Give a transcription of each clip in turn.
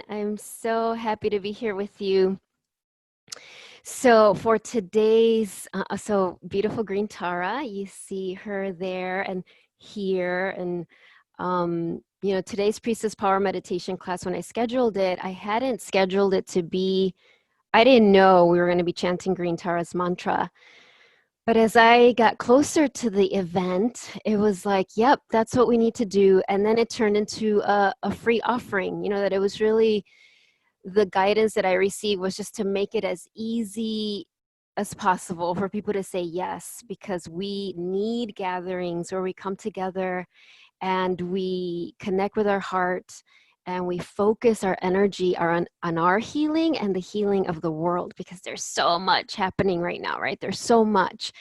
I'm so happy to be here with you. So for today's, beautiful Green Tara, you see her there and here, and today's Priestess Power Meditation class. When I scheduled it, I hadn't scheduled it to be. I didn't know we were going to be chanting Green Tara's mantra. But as I got closer to the event, it was like, yep, that's what we need to do. And then it turned into a free offering, that it was really the guidance that I received was just to make it as easy as possible for people to say yes, because we need gatherings where we come together and we connect with our heart and we focus our energy on our healing and the healing of the world, because there's so much happening right now, right? There's so much.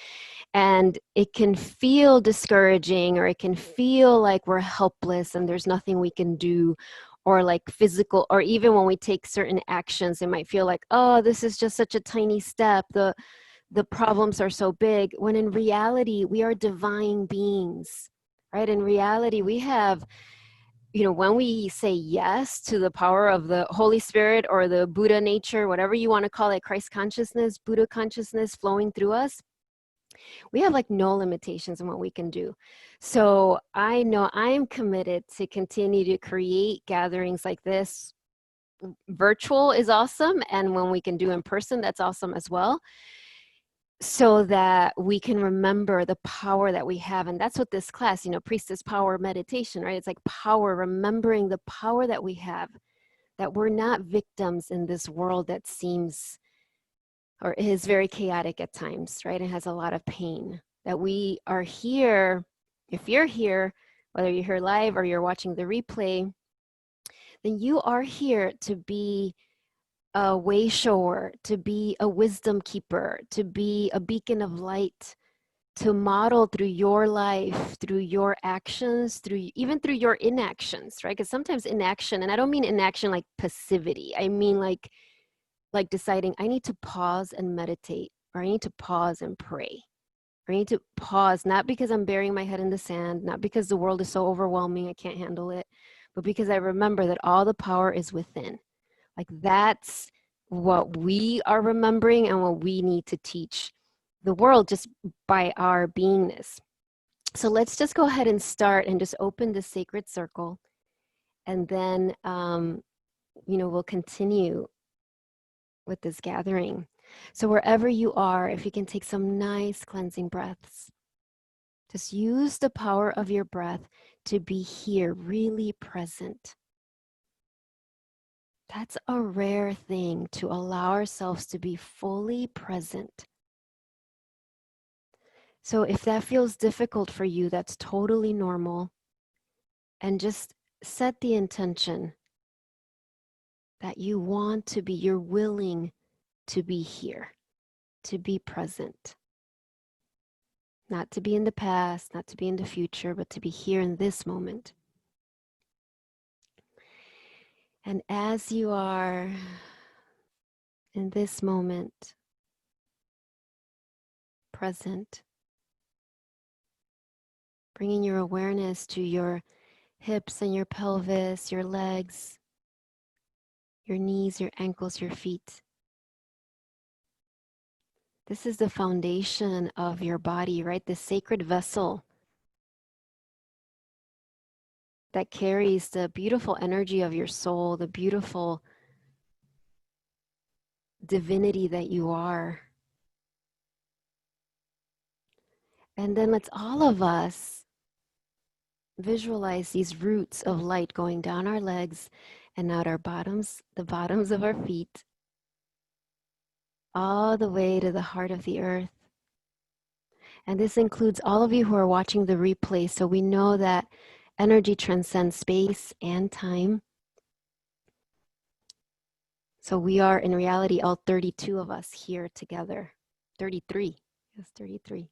And it can feel discouraging, or it can feel like we're helpless and there's nothing we can do, or like physical, or even when we take certain actions, it might feel like, oh, this is just such a tiny step. The problems are so big, when in reality, we are divine beings, right? In reality, we have, when we say yes to the power of the Holy Spirit or the Buddha nature, whatever you want to call it, Christ consciousness, Buddha consciousness flowing through us, we have like no limitations in what we can do. So I know I am committed to continue to create gatherings like this. Virtual is awesome, and when we can do in person, that's awesome as well, so that we can remember the power that we have. And that's what this class, Priestess Power Meditation, right? It's like power, remembering the power that we have, that we're not victims in this world that seems or is very chaotic at times, right? It has a lot of pain. That we are here, if you're here, whether you're here live or you're watching the replay, then you are here to be a way shower, to be a wisdom keeper, to be a beacon of light, to model through your life, through your actions, even through your inactions, right? Because sometimes inaction, and I don't mean inaction like passivity, I mean like deciding I need to pause and meditate, or I need to pause and pray, or I need to pause, not because I'm burying my head in the sand, not because the world is so overwhelming I can't handle it, but because I remember that all the power is within. Like that's what we are remembering and what we need to teach the world just by our beingness. So let's just go ahead and start and just open the sacred circle, and then we'll continue with this gathering. So wherever you are, if you can take some nice cleansing breaths, just use the power of your breath to be here, really present. That's a rare thing, to allow ourselves to be fully present. So if that feels difficult for you, that's totally normal. And just set the intention that you want to be, you're willing to be here, to be present. Not to be in the past, not to be in the future, but to be here in this moment. And as you are in this moment, present, bringing your awareness to your hips and your pelvis, your legs, your knees, your ankles, your feet. This is the foundation of your body, right? The sacred vessel that carries the beautiful energy of your soul, the beautiful divinity that you are. And then let's all of us visualize these roots of light going down our legs and out our bottoms, the bottoms of our feet, all the way to the heart of the earth. And this includes all of you who are watching the replay, so we know that energy transcends space and time. So we are, in reality, all 32 of us here together. 33. Yes, 33.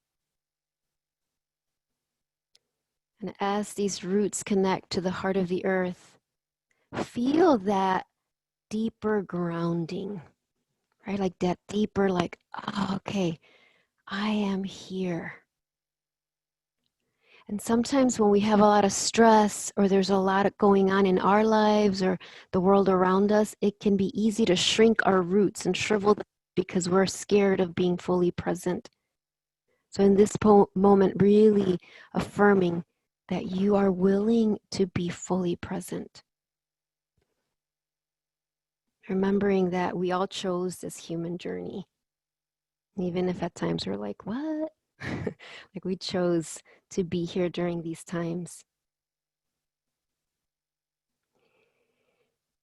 And as these roots connect to the heart of the earth, feel that deeper grounding, right? Like that deeper, like, oh, okay, I am here. And sometimes when we have a lot of stress or there's a lot going on in our lives or the world around us, it can be easy to shrink our roots and shrivel them because we're scared of being fully present. So in this moment, really affirming that you are willing to be fully present. Remembering that we all chose this human journey. Even if at times we're like, what? Like we chose to be here during these times.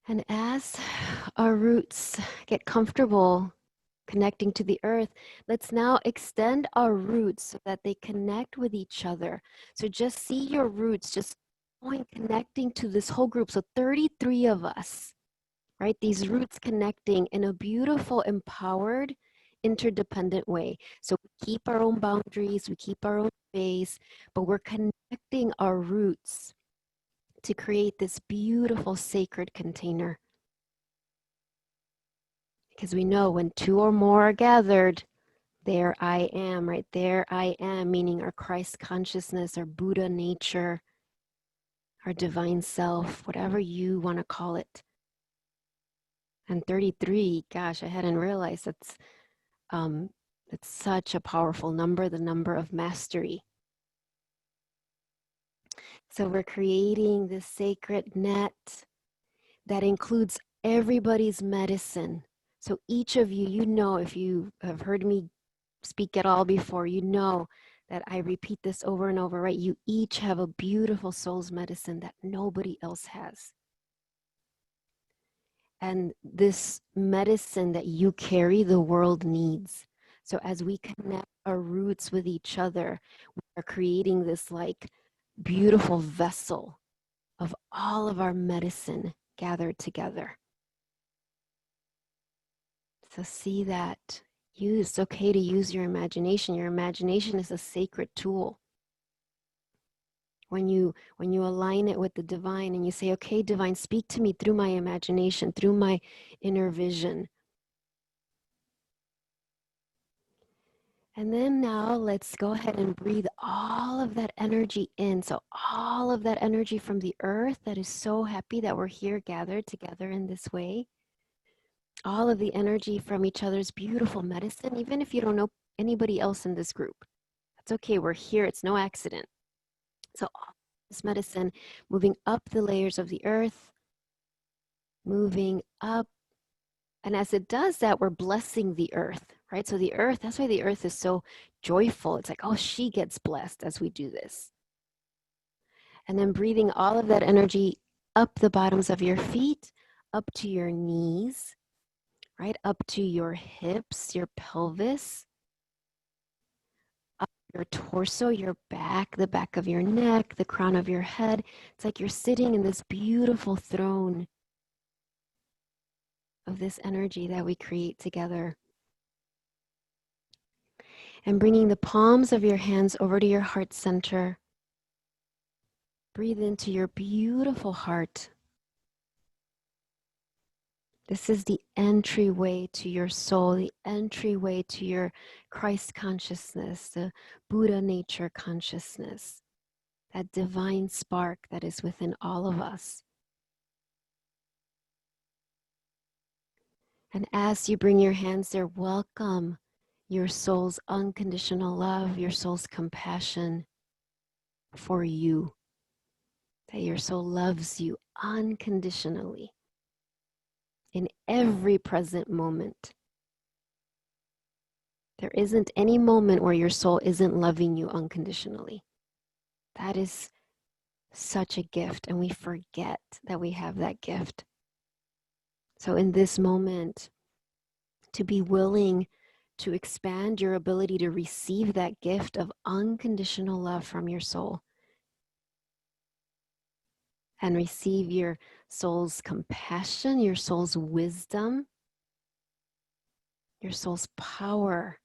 And as our roots get comfortable connecting to the earth, let's now extend our roots so that they connect with each other. So just see your roots just going, connecting to this whole group. So 33 of us, right? These roots connecting in a beautiful, empowered, interdependent way. So we keep our own boundaries, we keep our own space, but we're connecting our roots to create this beautiful sacred container. Because we know when two or more are gathered, there I am, right? There I am, meaning our Christ consciousness, our Buddha nature, our divine self, whatever you want to call it. And 33, gosh, I hadn't realized that's such a powerful number, the number of mastery. So we're creating this sacred net that includes everybody's medicine. So each of you, you know, if you have heard me speak at all before, you know that I repeat this over and over, right? You each have a beautiful soul's medicine that nobody else has. And this medicine that you carry, the world needs. So as we connect our roots with each other, we are creating this like beautiful vessel of all of our medicine gathered together. So see that. It's okay to use your imagination. Your imagination is a sacred tool. When you align it with the divine and you say, okay, divine, speak to me through my imagination, through my inner vision. And then now let's go ahead and breathe all of that energy in. So all of that energy from the earth that is so happy that we're here gathered together in this way. All of the energy from each other's beautiful medicine, even if you don't know anybody else in this group. That's okay, we're here, it's no accident. So all this medicine moving up the layers of the earth, moving up. And as it does that, we're blessing the earth, right? So the earth, that's why the earth is so joyful. It's like, oh, she gets blessed as we do this. And then breathing all of that energy up the bottoms of your feet, up to your knees, right? Up to your hips, your pelvis, up your torso, your back, the back of your neck, the crown of your head. It's like you're sitting in this beautiful throne of this energy that we create together. And bringing the palms of your hands over to your heart center. Breathe into your beautiful heart. This is the entryway to your soul, the entryway to your Christ consciousness, the Buddha nature consciousness, that divine spark that is within all of us. And as you bring your hands there, welcome your soul's unconditional love, your soul's compassion for you, that your soul loves you unconditionally in every present moment. There isn't any moment where your soul isn't loving you unconditionally. That is such a gift, and we forget that we have that gift. So in this moment, to be willing to expand your ability to receive that gift of unconditional love from your soul and receive your soul's compassion, your soul's wisdom, your soul's power.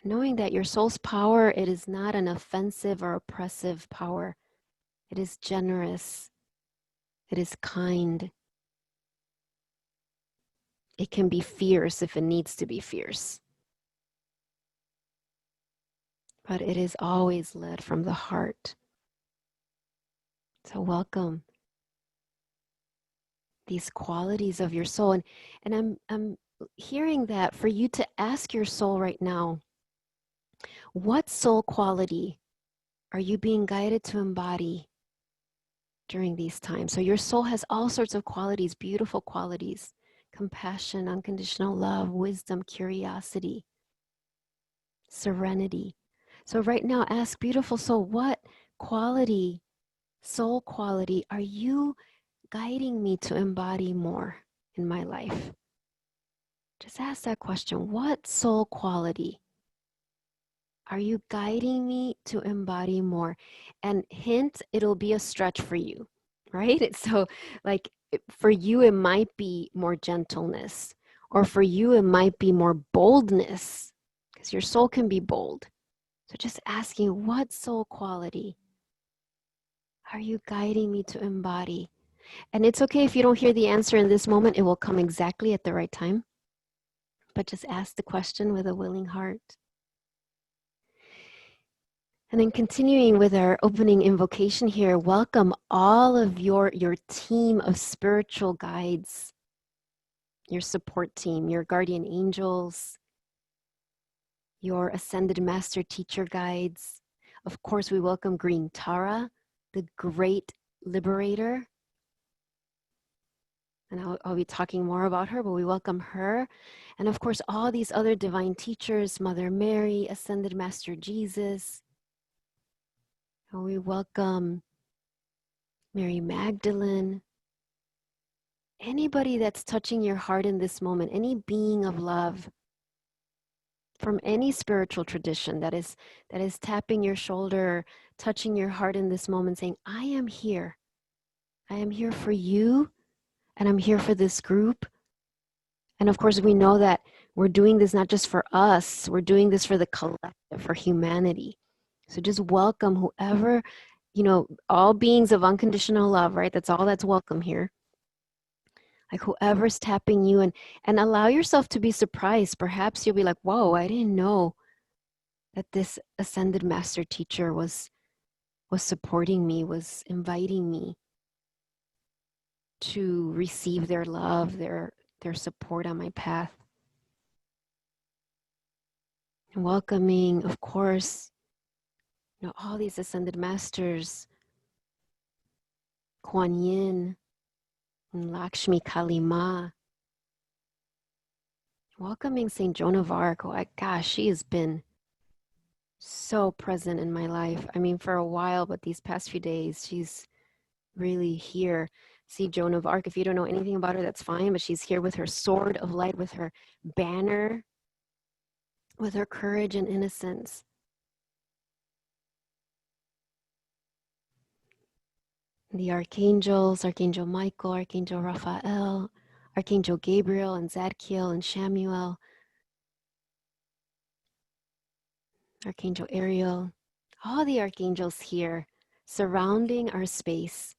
Knowing that your soul's power, it is not an offensive or oppressive power. It is generous. It is kind. It can be fierce if it needs to be fierce. but it is always led from the heart. So welcome these qualities of your soul. And I'm hearing that for you to ask your soul right now, what soul quality are you being guided to embody during these times? So your soul has all sorts of qualities, beautiful qualities: compassion, unconditional love, wisdom, curiosity, serenity. So right now, ask beautiful soul, what quality, soul quality, are you guiding me to embody more in my life? Just ask that question. What soul quality are you guiding me to embody more? And hint, it'll be a stretch for you, right? So, like, for you, it might be more gentleness, or for you, it might be more boldness, because your soul can be bold. So, just asking, what soul quality are you guiding me to embody? And it's okay if you don't hear the answer in this moment, it will come exactly at the right time. But just ask the question with a willing heart. And then continuing with our opening invocation here, welcome all of your team of spiritual guides, your support team, your guardian angels, your ascended master teacher guides. Of course, we welcome Green Tara, the great liberator. And I'll be talking more about her, but we welcome her. And of course, all these other divine teachers, Mother Mary, ascended master Jesus. And we welcome Mary Magdalene, anybody that's touching your heart in this moment, any being of love from any spiritual tradition that is tapping your shoulder, touching your heart in this moment, saying, I am here. I am here for you, and I'm here for this group. And of course, we know that we're doing this not just for us, we're doing this for the collective, for humanity. So just welcome whoever, all beings of unconditional love, right? That's all that's welcome here. Like whoever's tapping you, and allow yourself to be surprised. Perhaps you'll be like, whoa, I didn't know that this ascended master teacher was supporting me, was inviting me to receive their love, their support on my path. And welcoming, of course, all these ascended masters, Kuan Yin and Lakshmi Kalima. Welcoming Saint Joan of Arc. Oh, gosh, she has been so present in my life. I mean, for a while, but these past few days, she's really here. See Joan of Arc. If you don't know anything about her, that's fine, but she's here with her sword of light, with her banner, with her courage and innocence. The archangels, Archangel Michael, Archangel Raphael, Archangel Gabriel and Zadkiel and Shamuel, Archangel Ariel, all the archangels here surrounding our space.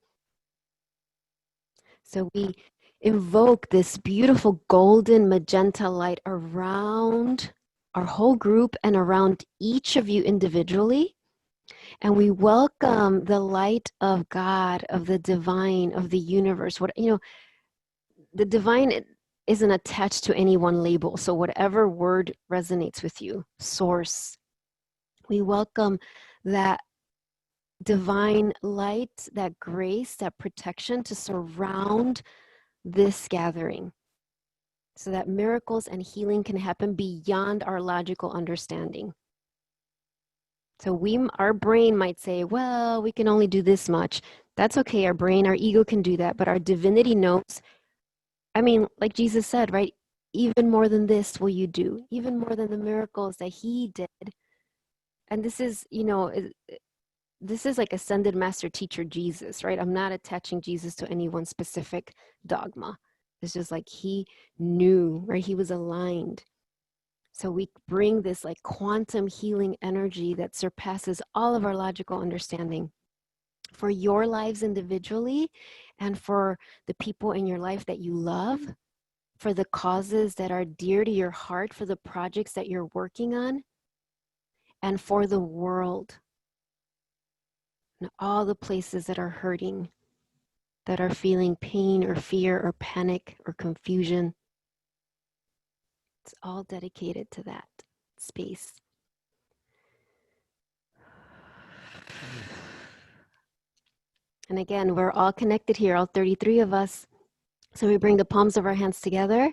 So we invoke this beautiful golden magenta light around our whole group and around each of you individually. And we welcome the light of God, of the divine, of the universe. The divine isn't attached to any one label. So whatever word resonates with you, source, we welcome that divine light, that grace, that protection to surround this gathering so that miracles and healing can happen beyond our logical understanding. So our brain might say, well, we can only do this much. That's okay. Our brain, our ego can do that, but our divinity knows. I mean, like Jesus said, right? Even more than this will you do, even more than the miracles that he did. And this is, this is like ascended master teacher Jesus, right? I'm not attaching Jesus to any one specific dogma. It's just like he knew, right? He was aligned. So we bring this like quantum healing energy that surpasses all of our logical understanding for your lives individually and for the people in your life that you love, for the causes that are dear to your heart, for the projects that you're working on. and for the world, and all the places that are hurting, that are feeling pain or fear or panic or confusion. It's all dedicated to that space. And again, we're all connected here, all 33 of us. So we bring the palms of our hands together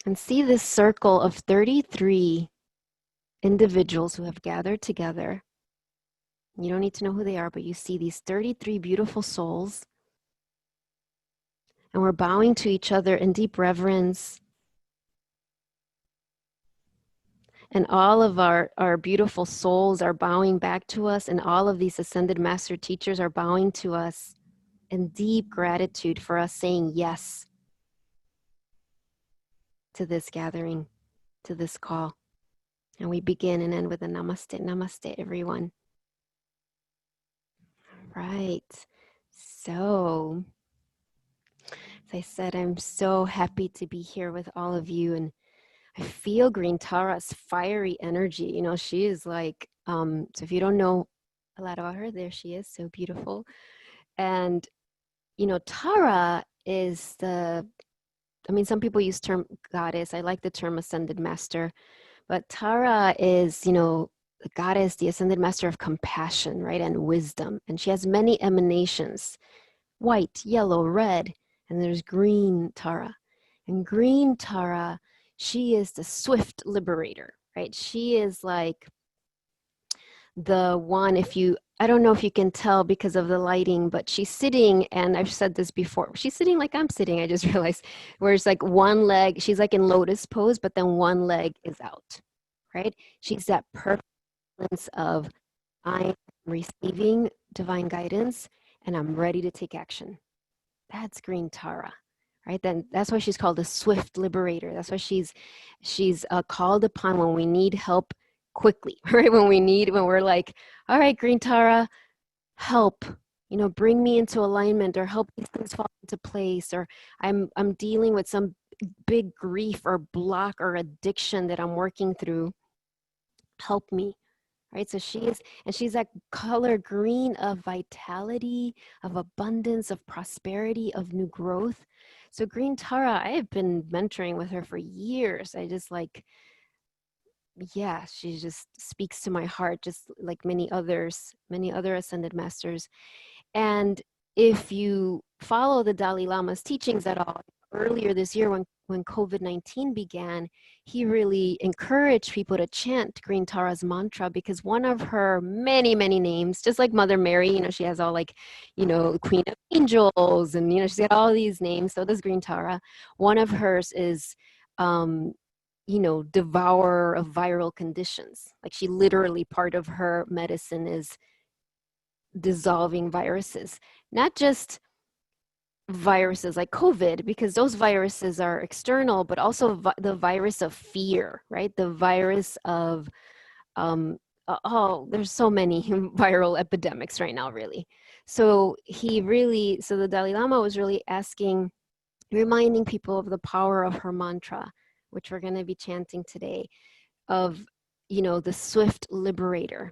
and see this circle of 33 individuals who have gathered together. You don't need to know who they are, but you see these 33 beautiful souls. And we're bowing to each other in deep reverence. And all of our beautiful souls are bowing back to us, and all of these ascended master teachers are bowing to us in deep gratitude for us saying yes to this gathering, to this call. And we begin and end with a namaste. Namaste, everyone. Right. So, as I said, I'm so happy to be here with all of you, and I feel Green Tara's fiery energy. You know, she is like, so if you don't know a lot about her, there she is, so beautiful. And, you know, Tara is some people use term goddess. I like the term ascended master, but Tara is, you know, the goddess, the ascended master of compassion, right? And wisdom. And she has many emanations, white, yellow, red, and there's green Tara. And green Tara, she is the swift liberator, right? She is like the one, I don't know if you can tell because of the lighting, but she's sitting, and I've said this before, she's sitting like I'm sitting, I just realized, where it's like one leg, she's like in lotus pose, but then one leg is out, right? She's that perfect balance of I'm receiving divine guidance and I'm ready to take action. That's green Tara, right? Then that's why she's called a swift liberator. That's why she's called upon when we need help quickly, right? When we're like, all right, green Tara, help, you know, bring me into alignment, or help these things fall into place, or I'm dealing with some big grief or block or addiction that I'm working through. Help me. Right, so she's that color green of vitality, of abundance, of prosperity, of new growth. So green Tara, I have been mentoring with her for years. I just like, yeah, she just speaks to my heart, just like many other ascended masters. And if you follow the Dalai Lama's teachings at all, earlier this year when COVID-19 began, he really encouraged people to chant Green Tara's mantra, because one of her many, many names, just like Mother Mary, you know, she has all like, you know, Queen of Angels, and, you know, she's got all these names. So does Green Tara. One of hers is, you know, devourer of viral conditions. Like she literally, part of her medicine is dissolving viruses, not just viruses like COVID, because those viruses are external, but also the virus of fear, right? The virus of, there's so many viral epidemics right now, really. So the Dalai Lama was really reminding people of the power of her mantra, which we're going to be chanting today, of, you know, the swift liberator.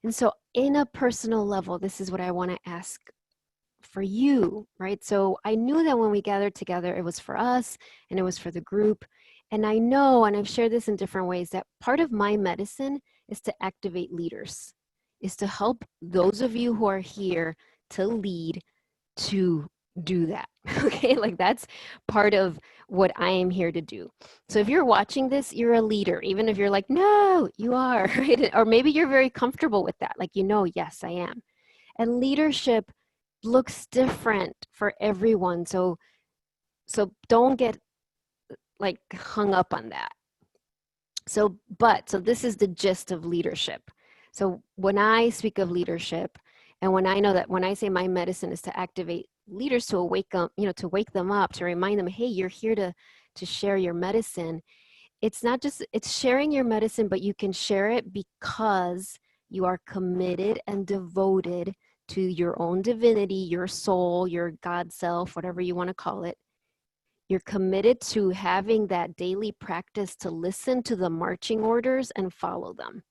And so in a personal level, this is what I want to ask for you, right? So I knew that when we gathered together, it was for us and it was for the group. And I know, and I've shared this in different ways, that part of my medicine is to activate leaders, is to help those of you who are here to lead, to do that. Okay, like that's part of what I am here to do. So if you're watching this, you're a leader, even if you're like, no, you are, right? Or maybe you're very comfortable with that, like, you know, yes, I am. And leadership looks different for everyone. So don't get like hung up on that. So this is the gist of leadership. So when I speak of leadership, and when I know that when I say my medicine is to activate leaders, to wake them up, to remind them, hey, you're here to share your medicine. It's not just, it's sharing your medicine, but you can share it because you are committed and devoted to your own divinity, your soul, your God self, whatever you want to call it. You're committed to having that daily practice to listen to the marching orders and follow them,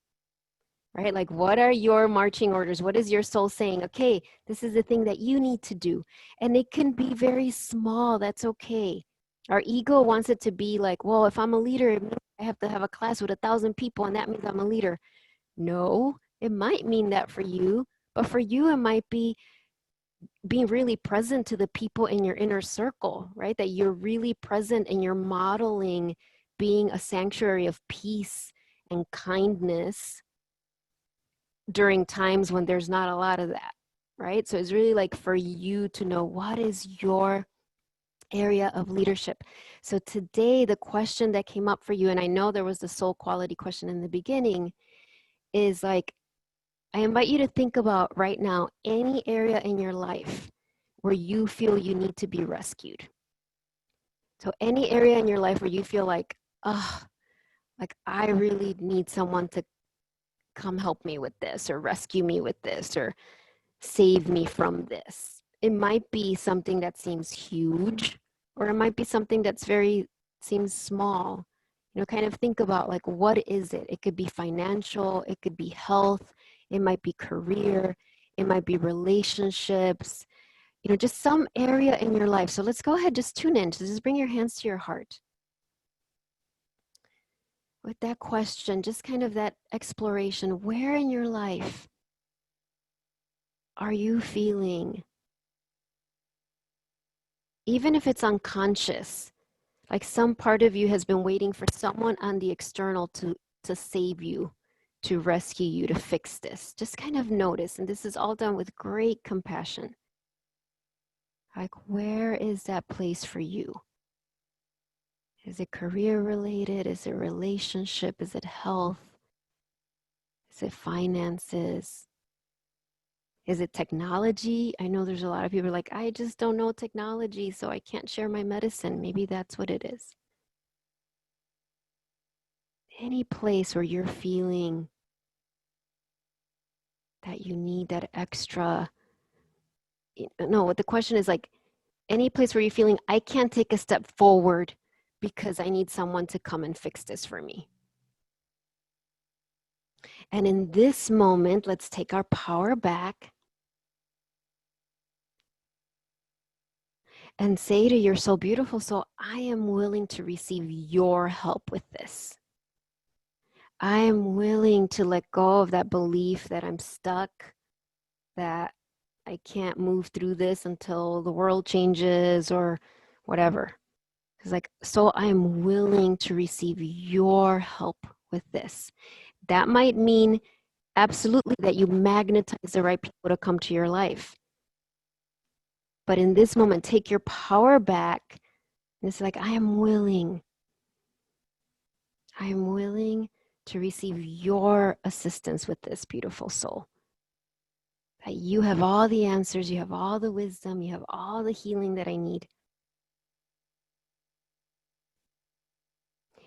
right? Like, what are your marching orders? What is your soul saying? Okay, this is the thing that you need to do. And it can be very small. That's okay. Our ego wants it to be like, well, if I'm a leader, it means I have to have a class with 1,000 people, and that means I'm a leader. No, it might mean that for you, but for you, it might be being really present to the people in your inner circle, right? That you're really present and you're modeling being a sanctuary of peace and kindness during times when there's not a lot of that, right? So it's really like for you to know what is your area of leadership. So today, the question that came up for you, and I know there was the soul quality question in the beginning, is like, I invite you to think about right now any area in your life where you feel you need to be rescued. So any area in your life where you feel like, oh, like I really need someone to come help me with this or rescue me with this or save me from this. It might be something that seems huge, or it might be something that's seems small. You know, kind of think about like, what is it? It could be financial, it could be health, it might be career, it might be relationships, you know, just some area in your life. So let's go ahead, just tune in. So just bring your hands to your heart. With that question, just kind of that exploration, where in your life are you feeling, even if it's unconscious, like some part of you has been waiting for someone on the external to save you, to rescue you, to fix this. Just kind of notice, and this is all done with great compassion. Like, where is that place for you? Is it career related? Is it relationship? Is it health? Is it finances? Is it technology? I know there's a lot of people like, I just don't know technology, so I can't share my medicine. Maybe that's what it is. Any place where you're feeling that you need that extra, no, what the question is like, any place where you're feeling, I can't take a step forward because I need someone to come and fix this for me. And in this moment, let's take our power back and say to your soul, beautiful soul, I am willing to receive your help with this. I am willing to let go of that belief that I'm stuck, that I can't move through this until the world changes or whatever. It's like, so I'm willing to receive your help with this. That might mean absolutely that you magnetize the right people to come to your life. But in this moment, take your power back. And it's like, I am willing to receive your assistance with this, beautiful soul. That you have all the answers, you have all the wisdom, you have all the healing that I need.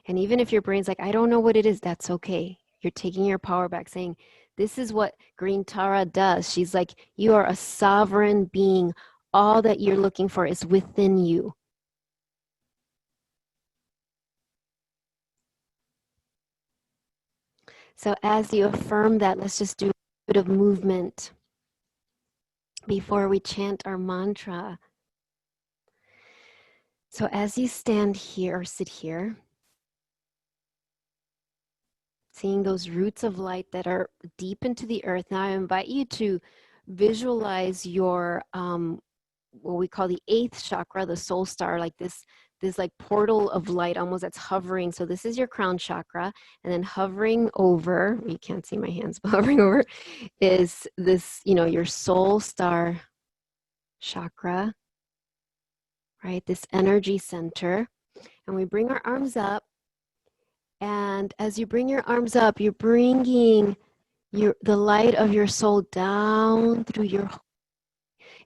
And even if your brain's like, I don't know what it is, that's okay. You're taking your power back, saying, this is what Green Tara does. She's like, you are a sovereign being. All that you're looking for is within you. So as you affirm that, let's just do a bit of movement before we chant our mantra. So as you stand here or sit here, seeing those roots of light that are deep into the earth, now I invite you to visualize your what we call the 8th chakra, the soul star, like this like portal of light almost that's hovering. So this is your crown chakra, and then hovering over, you can't see my hands, but hovering over is this, you know, your soul star chakra, right? This energy center. And we bring our arms up, and as you bring your arms up, you're bringing the light of your soul down through your,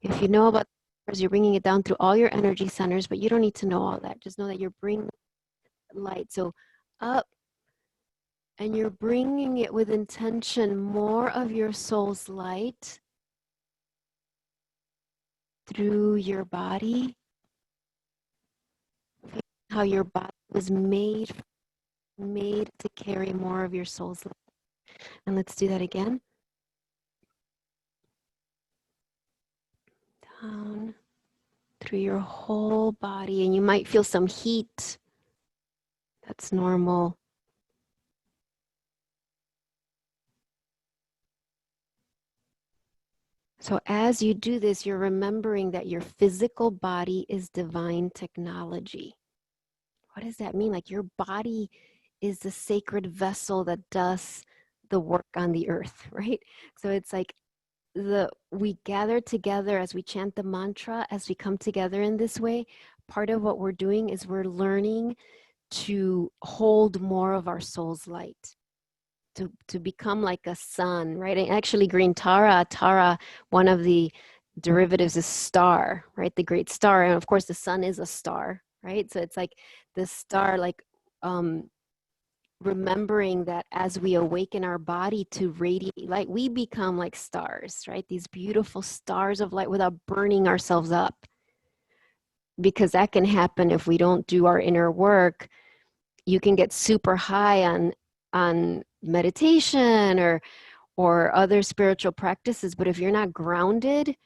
if you know about you're bringing it down through all your energy centers, but you don't need to know all that. Just know that you're bringing light. So up, and you're bringing it with intention, more of your soul's light through your body, how your body was made to carry more of your soul's light. And let's do that again. Down through your whole body, and you might feel some heat. That's normal. So as you do this, you're remembering that your physical body is divine technology. What does that mean? Like your body is the sacred vessel that does the work on the earth, right? So it's like we gather together as we chant the mantra, as we come together in this way. Part of what we're doing is we're learning to hold more of our soul's light, to become like a sun, right? And actually, Green Tara, one of the derivatives is star, right? The great star, and of course, the sun is a star, right? So it's like the star, like remembering that as we awaken our body to radiate light, we become like stars, right? These beautiful stars of light without burning ourselves up, because that can happen if we don't do our inner work. You can get super high on meditation or other spiritual practices, but if you're not grounded,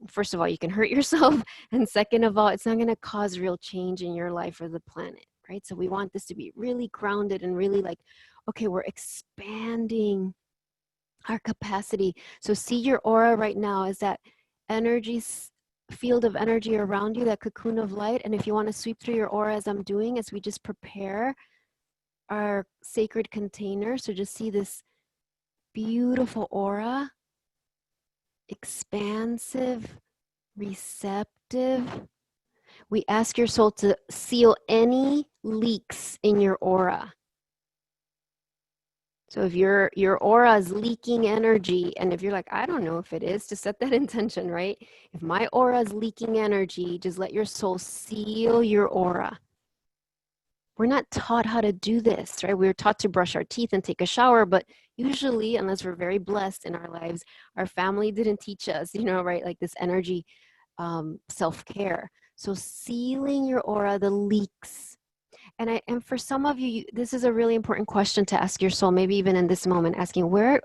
first of all, you can hurt yourself, and second of all, it's not going to cause real change in your life or the planet, right? So we want this to be really grounded and really like, okay, we're expanding our capacity. So see your aura right now as that energy field of energy around you, that cocoon of light. And if you want to sweep through your aura as I'm doing, as we just prepare our sacred container, so just see this beautiful aura, expansive, receptive. We ask your soul to seal any leaks in your aura. So if your aura is leaking energy, and if you're like, I don't know if it is, just set that intention, right? If my aura is leaking energy, just let your soul seal your aura. We're not taught how to do this, right? We're taught to brush our teeth and take a shower, but usually, unless we're very blessed in our lives, our family didn't teach us, right? Like this energy self-care. So sealing your aura, the leaks. And for some of you, this is a really important question to ask your soul, maybe even in this moment, asking, where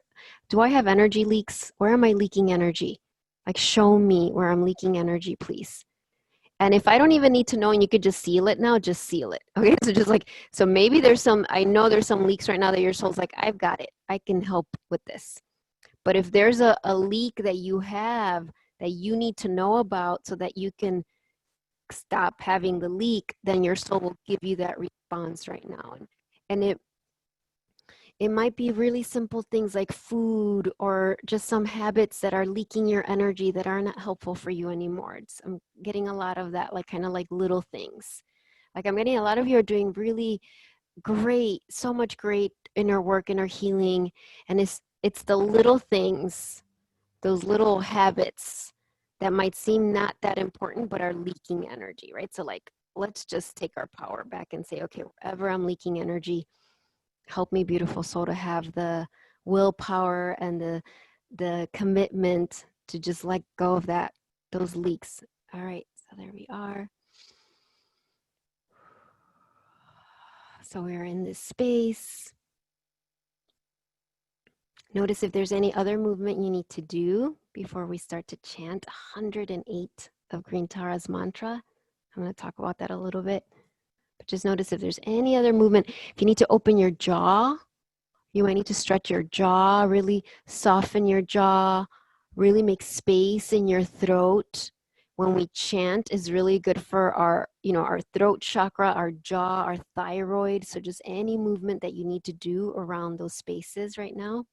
do I have energy leaks? Where am I leaking energy? Like, show me where I'm leaking energy, please. And if I don't even need to know and you could just seal it now, just seal it. Okay. So just like, so maybe I know there's some leaks right now that your soul's like, I've got it. I can help with this. But if there's a leak that you have that you need to know about so that you can stop having the leak, then your soul will give you that response right now. And it might be really simple things like food or just some habits that are leaking your energy that are not helpful for you anymore. I'm getting a lot of that, like kind of like little things. Like I'm getting a lot of you are doing really great, so much great inner work, inner healing. And it's the little things, those little habits that might seem not that important, but are leaking energy, right? So like, let's just take our power back and say, okay, wherever I'm leaking energy, help me, beautiful soul, to have the willpower and the commitment to just let go of those leaks. All right, so there we are. So we're in this space. Notice if there's any other movement you need to do before we start to chant 108 of Green Tara's mantra. I'm going to talk about that a little bit. But just notice if there's any other movement. If you need to open your jaw, you might need to stretch your jaw, really soften your jaw, really make space in your throat. When we chant is really good for our throat chakra, our jaw, our thyroid. So just any movement that you need to do around those spaces right now.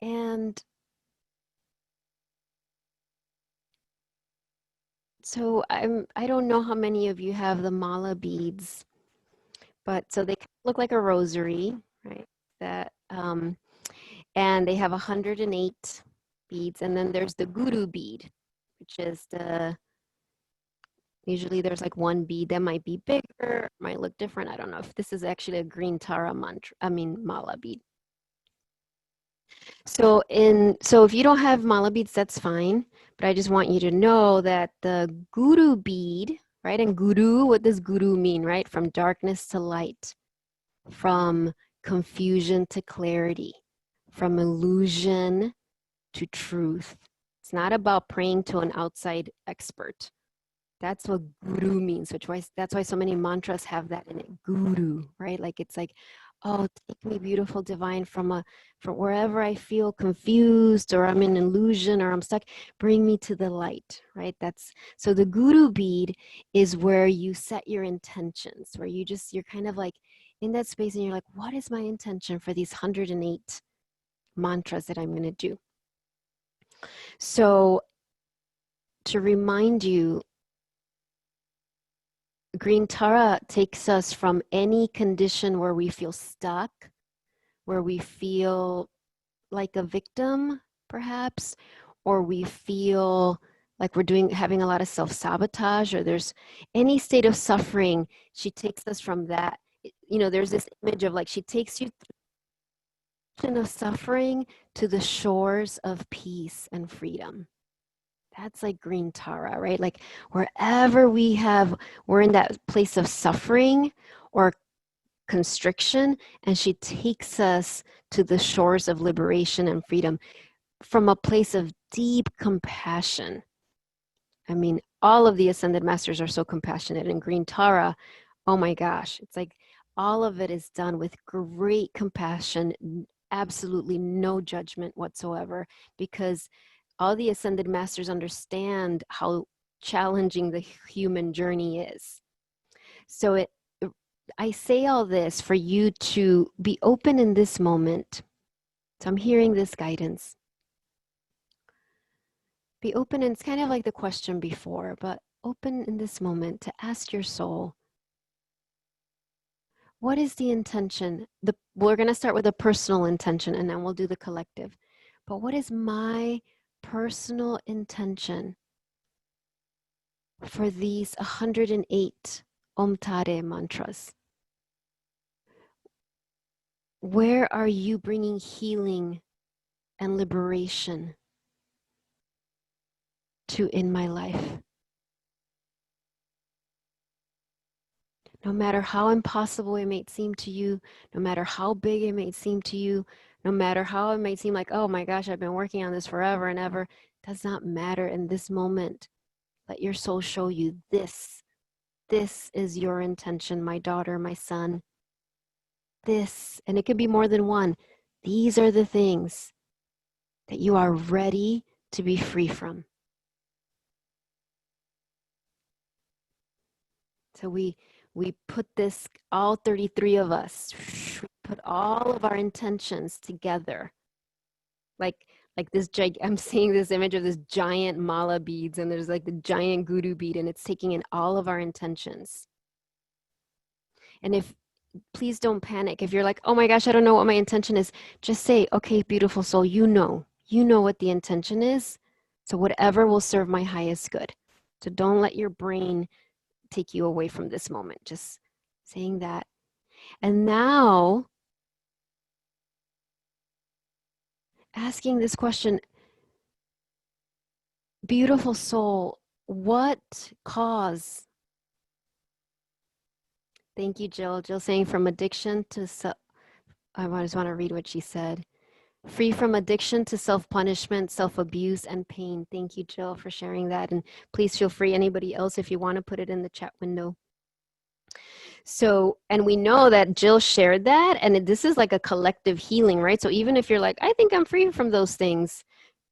And so I don't know how many of you have the mala beads, but so they look like a rosary, right? That and they have 108 beads, and then there's the guru bead, which is usually there's like one bead that might be bigger, might look different. I don't know if this is actually a green Tara mala bead. So if you don't have mala beads, that's fine. But I just want you to know that the guru bead, right? And guru, what does guru mean, right? From darkness to light, from confusion to clarity, from illusion to truth. It's not about praying to an outside expert. That's what guru means, that's why so many mantras have that in it. Guru, right? Like it's like, oh, take me, beautiful divine, from wherever I feel confused or I'm in illusion or I'm stuck, bring me to the light, right? That's so the guru bead is where you set your intentions, where you're kind of like in that space and you're like, what is my intention for these 108 mantras that I'm going to do? So to remind you, Green Tara takes us from any condition where we feel stuck, where we feel like a victim, perhaps, or we feel like we're having a lot of self-sabotage, or there's any state of suffering. She takes us from that. There's this image of like she takes you through of suffering to the shores of peace and freedom. That's like Green Tara, right? Like wherever we're in that place of suffering or constriction, and she takes us to the shores of liberation and freedom from a place of deep compassion. I mean, all of the ascended masters are so compassionate, and Green Tara, oh my gosh, it's like all of it is done with great compassion, absolutely no judgment whatsoever, because all the ascended masters understand how challenging the human journey is. So I say all this for you to be open in this moment. So I'm hearing this guidance. Be open, and it's kind of like the question before, but open in this moment to ask your soul, what is the intention? We're going to start with a personal intention and then we'll do the collective. But what is my personal intention for these 108 Om Tare mantras? Where are you bringing healing and liberation to in my life? No matter how impossible it may seem to you, no matter how big it may seem to you, no matter how it may seem like, oh my gosh, I've been working on this forever and ever, does not matter in this moment. Let your soul show you this. This is your intention, my daughter, my son. This, and it could be more than one. These are the things that you are ready to be free from. So we put this, all 33 of us, we put all of our intentions together. Like this I'm seeing this image of this giant mala beads, and there's like the giant guru bead, and it's taking in all of our intentions. And please don't panic. If you're like, oh my gosh, I don't know what my intention is, just say, okay, beautiful soul, you know what the intention is. So whatever will serve my highest good. So don't let your brain take you away from this moment. Just saying that. And now asking this question, beautiful soul, what cause? Thank you, Jill. Jill saying from addiction to I just want to read what she said. Free from addiction to self-punishment, self-abuse, and pain. Thank you, Jill, for sharing that. And please feel free, anybody else, if you want to put it in the chat window. So, and we know that Jill shared that, and this is like a collective healing, right? So even if you're like, I think I'm free from those things,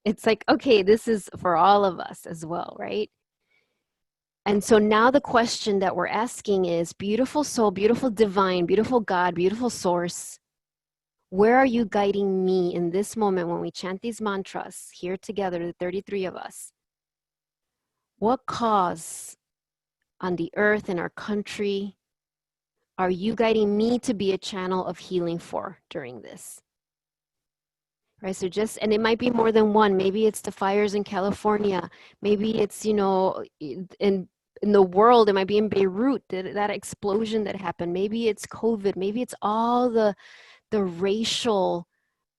it's like, okay, this is for all of us as well, right? And so now the question that we're asking is, beautiful soul, beautiful divine, beautiful God, beautiful source, where are you guiding me in this moment when we chant these mantras here together, the 33 of us? What cause on the earth, in our country, are you guiding me to be a channel of healing for during this? Right, so and it might be more than one. Maybe it's the fires in California. Maybe it's, in the world, it might be in Beirut, that explosion that happened. Maybe it's COVID. Maybe it's all the racial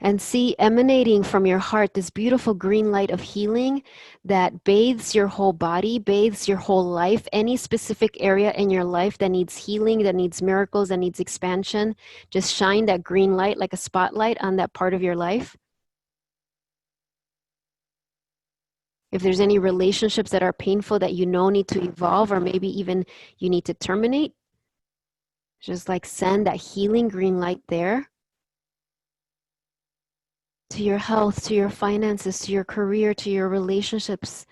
And see emanating from your heart this beautiful green light of healing that bathes your whole body, bathes your whole life, any specific area in your life that needs healing, that needs miracles, that needs expansion. Just shine that green light like a spotlight on that part of your life. If there's any relationships that are painful that you know need to evolve, or maybe even you need to terminate, just like send that healing green light there to your health, to your finances, to your career, to your relationships,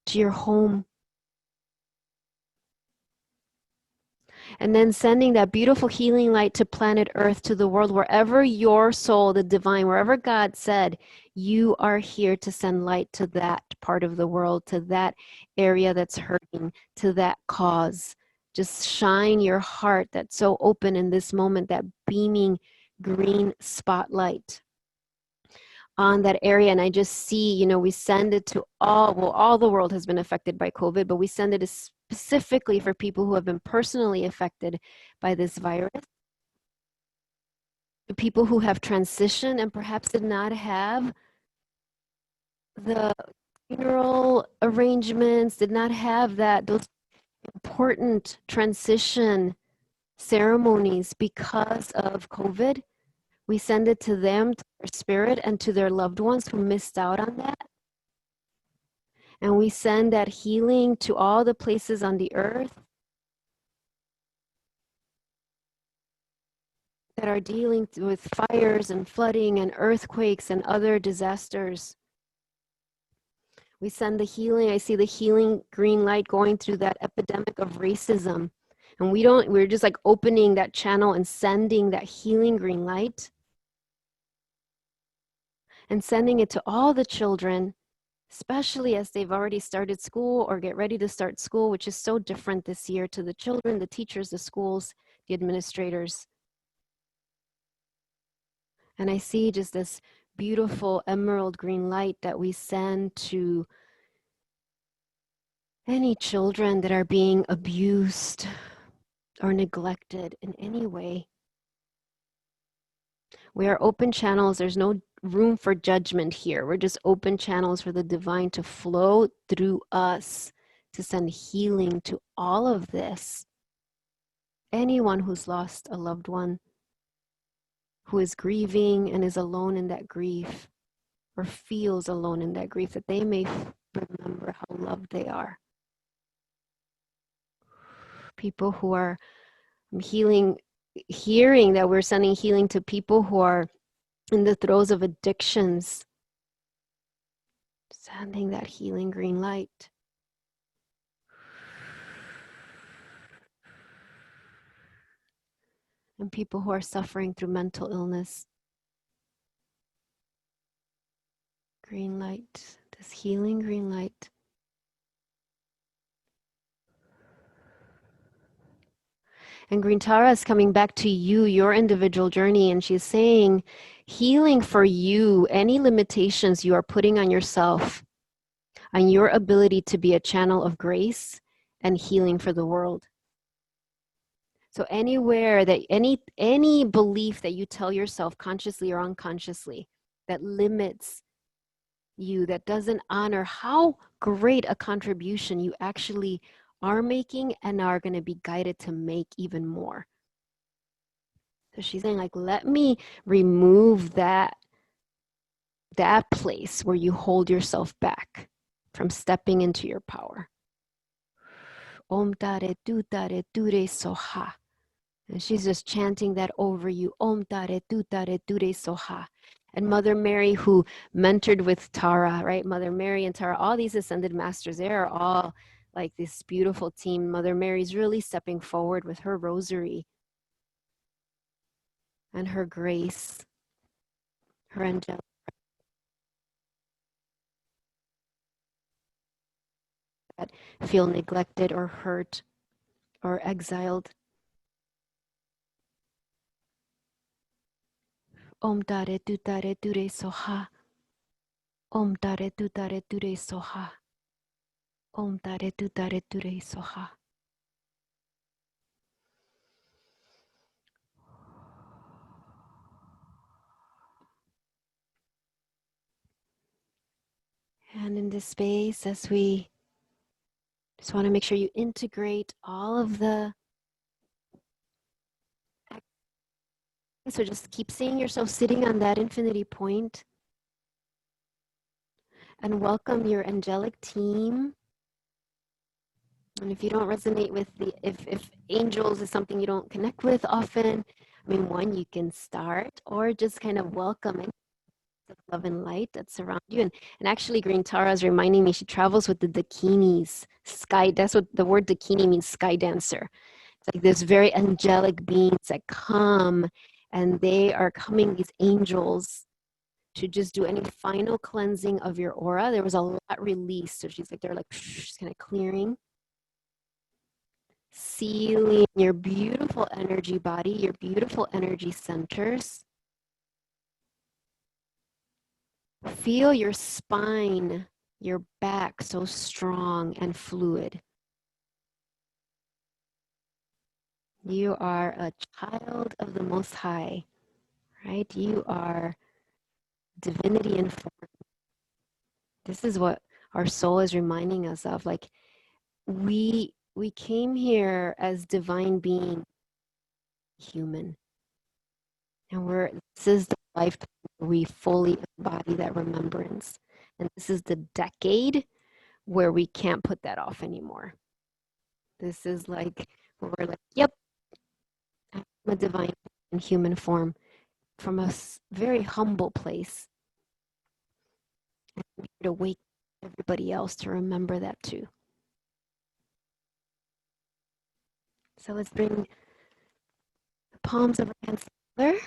to your home. And then sending that beautiful healing light to planet Earth, to the world, wherever your soul, the divine, wherever God said, you are here to send light to that part of the world, to that area that's hurting, to that cause. Just shine your heart that's so open in this moment, that beaming green spotlight on that area. And I just see, we send it to all the world has been affected by COVID, but we send it specifically for people who have been personally affected by this virus, the people who have transitioned and perhaps did not have the funeral arrangements, did not have those important transition ceremonies because of COVID. We send it to them, to their spirit, and to their loved ones who missed out on that. And we send that healing to all the places on the earth that are dealing with fires and flooding and earthquakes and other disasters. We send the healing. I see the healing green light going through that epidemic of racism. And we're just like opening that channel and sending that healing green light and sending it to all the children, especially as they've already started school or get ready to start school, which is so different this year, to the children, the teachers, the schools, the administrators. And I see just this beautiful emerald green light that we send to any children that are being abused or neglected in any way. We are open channels. There's no room for judgment here. We're just open channels for the divine to flow through us, to send healing to all of this. Anyone who's lost a loved one, who is grieving and is alone in that grief, or feels alone in that grief, that they may remember how loved they are. People who are healing, hearing that we're sending healing to people who are in the throes of addictions, sending that healing green light. And people who are suffering through mental illness. Green light, this healing green light. And Green Tara is coming back to you, your individual journey, and she's saying, healing for you, any limitations you are putting on yourself, on your ability to be a channel of grace and healing for the world. So anywhere that any belief that you tell yourself consciously or unconsciously that limits you, that doesn't honor how great a contribution you actually are making and are going to be guided to make even more. So she's saying, like, let me remove that place where you hold yourself back from stepping into your power. Om tare tu tare ture soha. And she's just chanting that over you. Om tare tu tare ture soha. And Mother Mary, who mentored with Tara, right? Mother Mary and Tara, all these ascended masters, they are all like this beautiful team. Mother Mary's really stepping forward with her rosary and her grace, her angelic, that feel neglected or hurt or exiled. Om tare tu tare ture soha. Om tare tu tare ture soha. Om tare tu tare ture soha. And in this space, as we just want to make sure you integrate all of the. So just keep seeing yourself sitting on that infinity point and welcome your angelic team. And if you don't resonate with if angels is something you don't connect with often, I mean, one, you can start or just kind of welcome the love and light that's around you. And actually, Green Tara is reminding me she travels with the dakinis, sky. That's what the word dakini means, sky dancer. It's like there's very angelic beings that come, and they are coming, these angels, to just do any final cleansing of your aura. There was a lot released. So she's like, they're like, she's kind of clearing, sealing your beautiful energy body, your beautiful energy centers. Feel your spine, your back so strong and fluid. You are a child of the Most High, right? You are divinity in form. This is what our soul is reminding us of. Like we came here as divine being, human, and this is the lifetime where we fully embody that remembrance, and this is the decade where we can't put that off anymore. This is like where we're like, yep, I'm a divine in human form from a very humble place, and I'm here to wake everybody else to remember that too. So let's bring the palms of our hands together.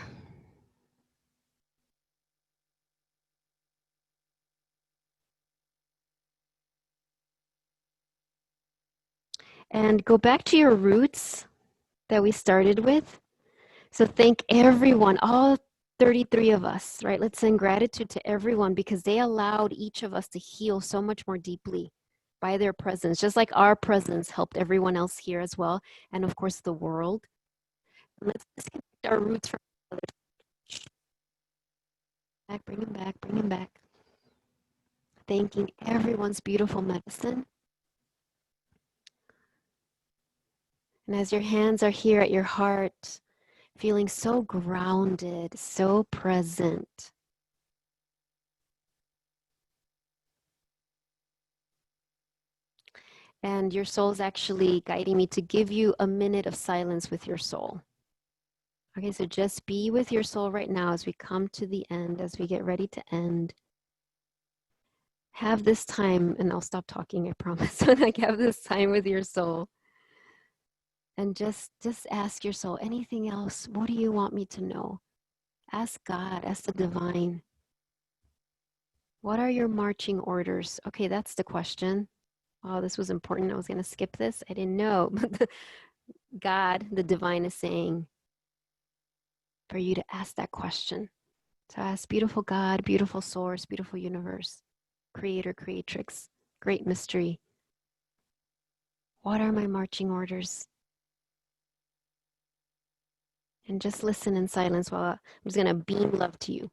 And go back to your roots that we started with. So thank everyone, all 33 of us, right? Let's send gratitude to everyone because they allowed each of us to heal so much more deeply by their presence, just like our presence helped everyone else here as well. And of course, the world. Let's disconnect our roots from others. Back, bring them back, bring them back. Thanking everyone's beautiful medicine. And as your hands are here at your heart, feeling so grounded, so present. And your soul's actually guiding me to give you a minute of silence with your soul. Okay, so just be with your soul right now as we come to the end, as we get ready to end. Have this time, and I'll stop talking, I promise. Like have this time with your soul. And just ask your soul, anything else? What do you want me to know? Ask God, ask the divine. What are your marching orders? Okay, that's the question. Oh, this was important. I was going to skip this. I didn't know. But God, the divine, is saying for you to ask that question. So ask beautiful God, beautiful source, beautiful universe, creator, creatrix, great mystery. What are my marching orders? And just listen in silence while I'm just going to beam love to you.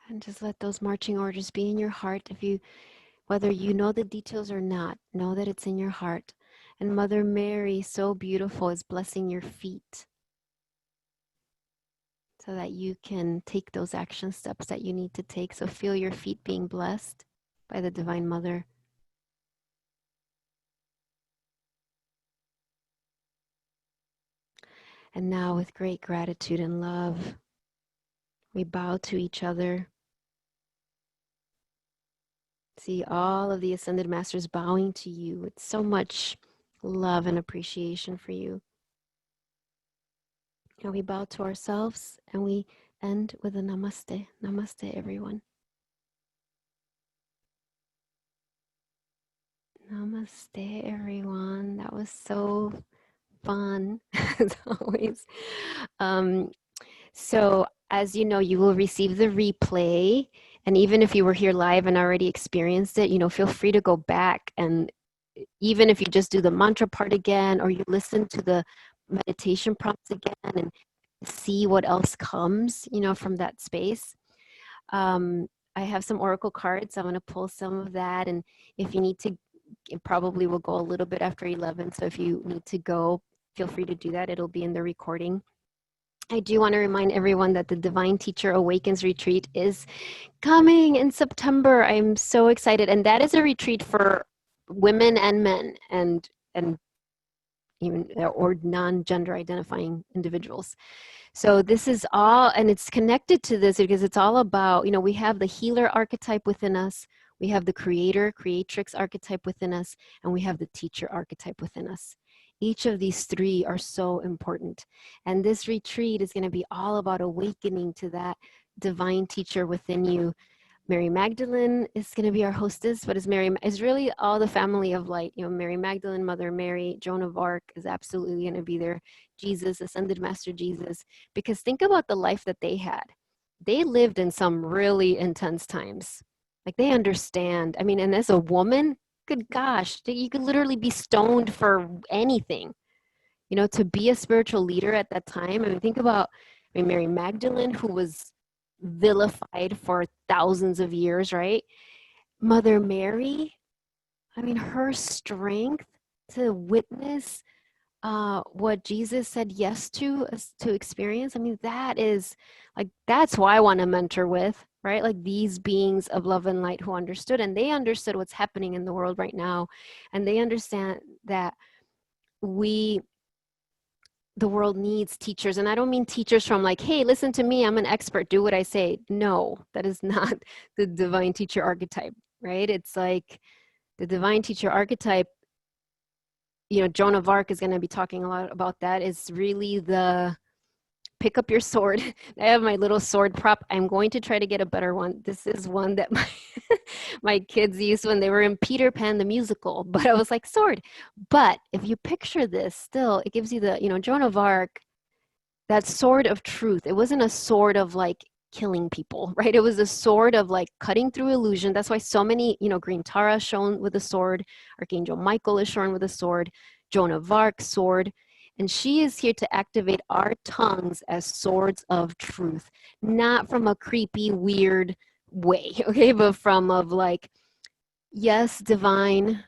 And just let those marching orders be in your heart. Whether you know the details or not, know that it's in your heart. And Mother Mary, so beautiful, is blessing your feet so that you can take those action steps that you need to take. So feel your feet being blessed by the Divine Mother. And now, with great gratitude and love, We bow to each other. See all of the Ascended Masters bowing to you with so much love and appreciation for you. And we bow to ourselves and we end with a namaste. Namaste, everyone. Namaste, everyone. That was so fun, as always. Um, so, as you know, you will receive the replay. And even if you were here live and already experienced it, feel free to go back. And even if you just do the mantra part again, or you listen to the meditation prompts again and see what else comes, from that space. Um, I have some oracle cards. I'm going to pull some of that. And if you need to, it probably will go a little bit after 11. So if you need to go, feel free to do that. It'll be in the recording. I do want to remind everyone that the Divine Teacher Awakens retreat is coming in September. I'm so excited. And that is a retreat for women and men and even or non-gender identifying individuals. So this is all, and it's connected to this because it's all about, we have the healer archetype within us, we have the creator, creatrix archetype within us, and we have the teacher archetype within us. Each of these three are so important. And this retreat is going to be all about awakening to that divine teacher within you. Mary Magdalene is going to be our hostess, but is really all the family of light. Mary Magdalene, Mother Mary, Joan of Arc is absolutely going to be there. Jesus, Ascended Master Jesus, because think about the life that they had. They lived in some really intense times. Like they understand. I mean, and as a woman, good gosh, you could literally be stoned for anything. To be a spiritual leader at that time. I mean, think about Mary Magdalene, who was vilified for thousands of years, right? Mother Mary, I mean, her strength to witness what Jesus said yes to experience. I mean, that's who I want to mentor with, right? Like these beings of love and light who understood, and they understood what's happening in the world right now. And they understand that the world needs teachers. And I don't mean teachers from like, hey, listen to me, I'm an expert, do what I say. No, that is not the divine teacher archetype, right? It's like the divine teacher archetype, Joan of Arc is going to be talking a lot about that, is really the pick up your sword. I have my little sword prop. I'm going to try to get a better one. This is one that my kids used when they were in Peter Pan the musical, but I was like, sword. But if you picture this still, it gives you Joan of Arc, that sword of truth. It wasn't a sword of like killing people, right? It was a sword of like cutting through illusion. That's why so many, Green Tara shown with a sword, Archangel Michael is shown with a sword, Joan of Arc sword. And she is here to activate our tongues as swords of truth, not from a creepy, weird way, okay? But from of like, yes, divine,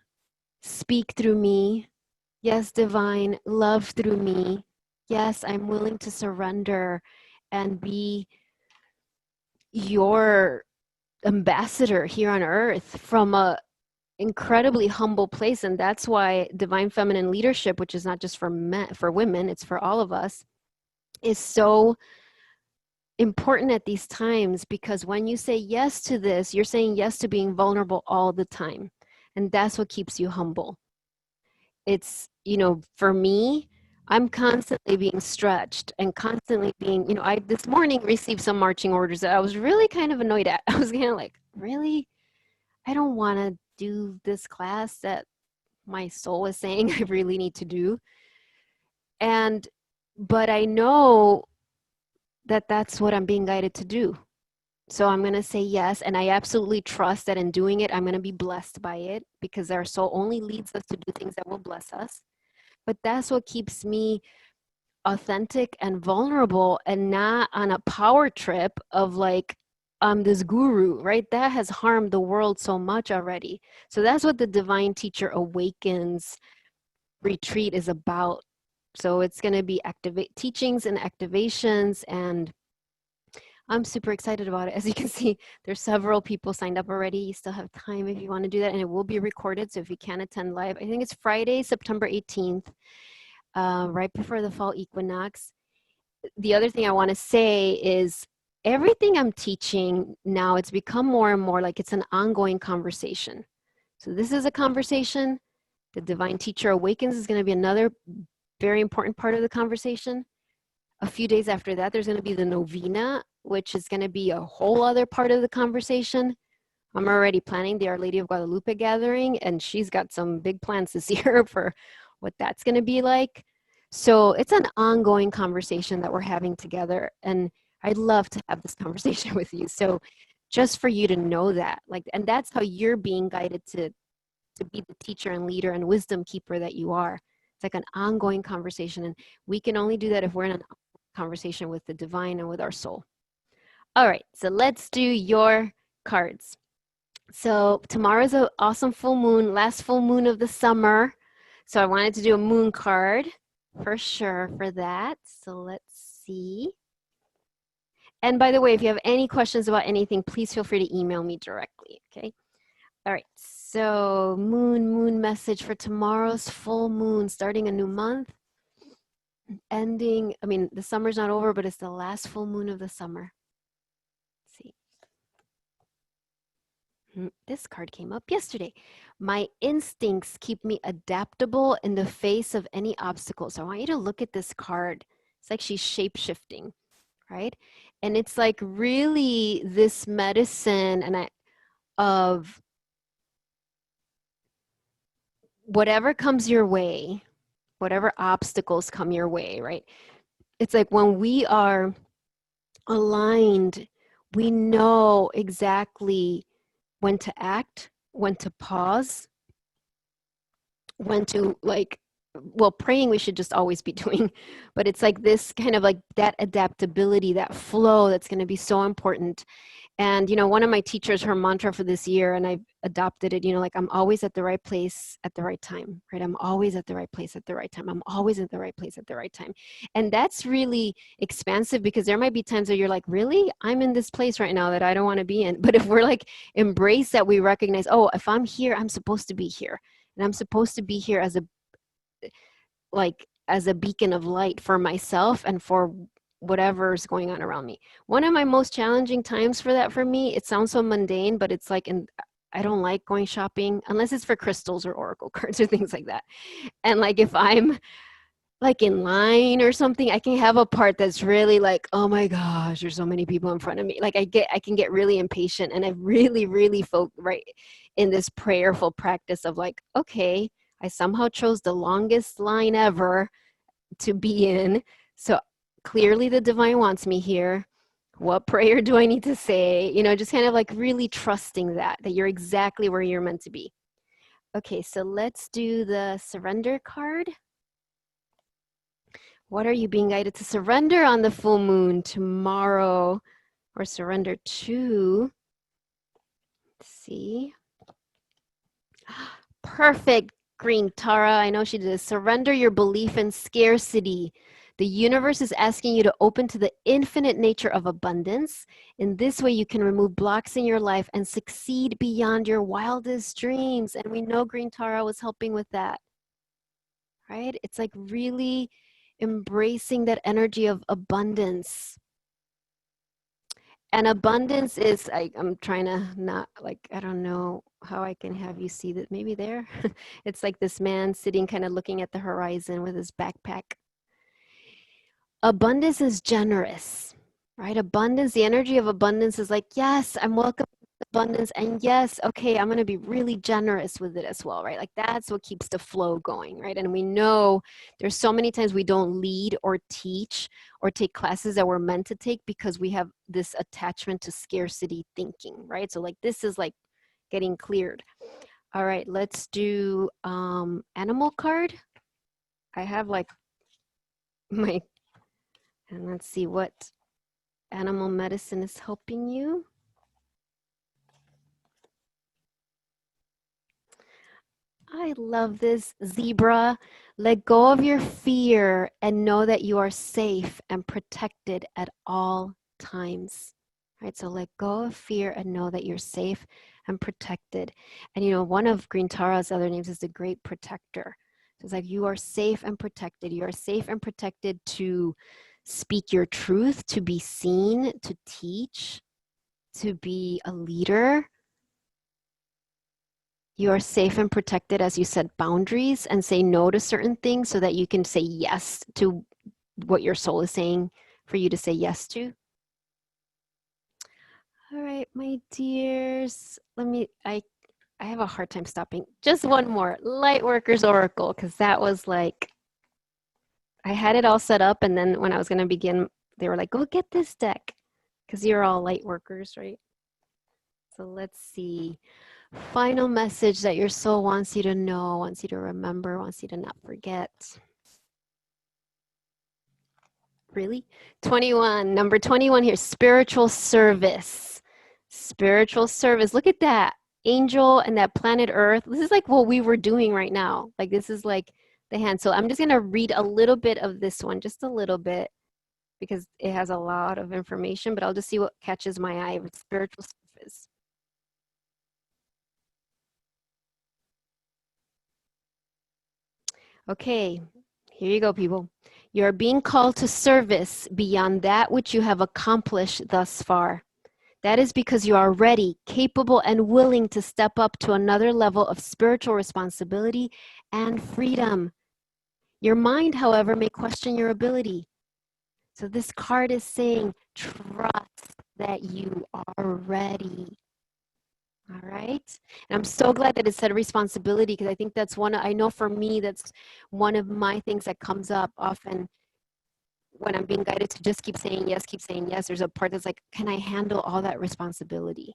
speak through me. Yes, divine, love through me. Yes, I'm willing to surrender and be your ambassador here on earth from a incredibly humble place. And that's why divine feminine leadership, which is not just for men, for women, it's for all of us, is so important at these times, because when you say yes to this, you're saying yes to being vulnerable all the time. And that's what keeps you humble. It's, for me, I'm constantly being stretched and constantly being, I this morning received some marching orders that I was really kind of annoyed at. I was kind of like, really? I don't want to do this class that my soul is saying I really need to do. But I know that that's what I'm being guided to do. So I'm going to say yes. And I absolutely trust that in doing it, I'm going to be blessed by it, because our soul only leads us to do things that will bless us. But that's what keeps me authentic and vulnerable, and not on a power trip of like, I'm this guru, right? That has harmed the world so much already. So that's what the Divine Teacher Awakens retreat is about. So it's going to be teachings and activations, and I'm super excited about it. As you can see, there's several people signed up already. You still have time if you want to do that, and it will be recorded. So if you can't attend live, I think it's Friday, September 18th. Right before the fall equinox. The other thing I want to say is everything I'm teaching now, it's become more and more like it's an ongoing conversation. So this is a conversation. The divine teacher awakens is going to be another very important part of the conversation. A few days after that, there's going to be the novena, which is going to be a whole other part of the conversation. I'm already planning the Our Lady of Guadalupe gathering, and she's got some big plans this year for what that's going to be like. So it's an ongoing conversation that we're having together, and I'd love to have this conversation with you. So just for you to know that, like, and that's how you're being guided to be the teacher and leader and wisdom keeper that you are. It's like an ongoing conversation, and we can only do that if we're in a conversation with the divine and with our soul. All right, so let's do your cards. So tomorrow's an awesome full moon, last full moon of the summer. So I wanted to do a moon card for sure for that. So let's see. And by the way, if you have any questions about anything, please feel free to email me directly, okay? All right, so moon message for tomorrow's full moon, starting a new month, ending, I mean, the summer's not over, but it's the last full moon of the summer. Let's see. This card came up yesterday. My instincts keep me adaptable in the face of any obstacle. So I want you to look at this card. It's like she's shape-shifting, right? And it's like really this medicine of whatever comes your way, whatever obstacles come your way, right? It's like when we are aligned, we know exactly when to act, when to pause, when to like, well, praying we should just always be doing, but it's like this kind of like that adaptability, that flow that's going to be so important. And, you know, one of my teachers, her mantra for this year, and I've adopted it, you know, like I'm always at the right place at the right time, right? I'm always at the right place at the right time. I'm always at the right place at the right time. And that's really expansive because there might be times where you're like, really? I'm in this place right now that I don't want to be in. But if we're like embrace that, we recognize, oh, if I'm here, I'm supposed to be here. And I'm supposed to be here as a beacon of light for myself and for whatever's going on around me. One of my most challenging times for that for me, it sounds so mundane, but it's like, I don't like going shopping unless it's for crystals or oracle cards or things like that. And like if I'm like in line or something, I can have a part that's really like, oh my gosh, there's so many people in front of me. Like I can get really impatient, and I've really right in this prayerful practice of like, okay, I somehow chose the longest line ever to be in. So clearly the divine wants me here. What prayer do I need to say? You know, just kind of like really trusting that you're exactly where you're meant to be. Okay, so let's do the surrender card. What are you being guided to surrender on the full moon tomorrow, or surrender to? Let's see. Perfect, Green Tara. I know she did. Surrender your belief in scarcity. The universe is asking you to open to the infinite nature of abundance. In this way, you can remove blocks in your life and succeed beyond your wildest dreams. And we know Green Tara was helping with that, right? It's like really embracing that energy of abundance. And abundance is, I'm trying to not like, I don't know how I can have you see that. Maybe there. It's like this man sitting kind of looking at the horizon with his backpack. Abundance is generous, right? Abundance, the energy of abundance is like, yes, I'm welcome to abundance. And yes, okay, I'm going to be really generous with it as well, right? Like that's what keeps the flow going, right? And we know there's so many times we don't lead or teach or take classes that we're meant to take because we have this attachment to scarcity thinking, right? So like this is like getting cleared. All right, let's do animal card. I have like my, and let's see what animal medicine is helping you. I love this. Zebra. Let go of your fear and know that you are safe and protected at all times. Right? So let go of fear and know that you're safe and protected. And you know, one of Green Tara's other names is the Great Protector. So it's like you are safe and protected. You are safe and protected to speak your truth, to be seen, to teach, to be a leader. You are safe and protected as you set boundaries and say no to certain things so that you can say yes to what your soul is saying for you to say yes to. All right, my dears. I have a hard time stopping. Just one more. Lightworkers Oracle, because that was like, I had it all set up, and then when I was going to begin, they were like, go get this deck, because you're all light workers, right? So let's see. Final message that your soul wants you to know, wants you to remember, wants you to not forget. Really? 21, number 21 here, spiritual service. Spiritual service. Look at that. Angel and that planet Earth. This is like what we were doing right now. Like this is like the hand. So I'm just going to read a little bit of this one, just a little bit, because it has a lot of information, but I'll just see what catches my eye with spiritual service. Okay, here you go, people. You are being called to service beyond that which you have accomplished thus far. That is because you are ready, capable, and willing to step up to another level of spiritual responsibility and freedom. Your mind, however, may question your ability. So this card is saying, trust that you are ready. All right. And I'm so glad that it said responsibility, because I think that's I know for me, that's one of my things that comes up often when I'm being guided to just keep saying yes, keep saying yes. There's a part that's like, can I handle all that responsibility?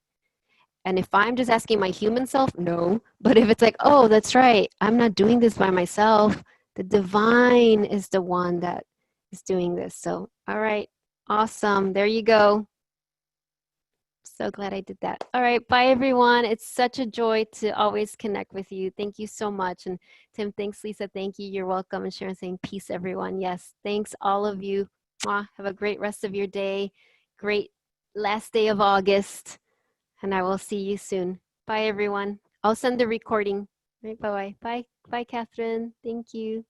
And if I'm just asking my human self, no. But if it's like, oh, that's right, I'm not doing this by myself. The divine is the one that is doing this. So, all right, awesome. There you go. So glad I did that. All right, bye everyone. It's such a joy to always connect with you. Thank you so much. And Tim, thanks. Lisa, thank you. You're welcome. And Sharon saying peace, everyone. Yes, thanks all of you. Mwah. Have a great rest of your day. Great last day of August. And I will see you soon. Bye, everyone. I'll send the recording. Right, bye-bye. Bye. Bye, Catherine. Thank you.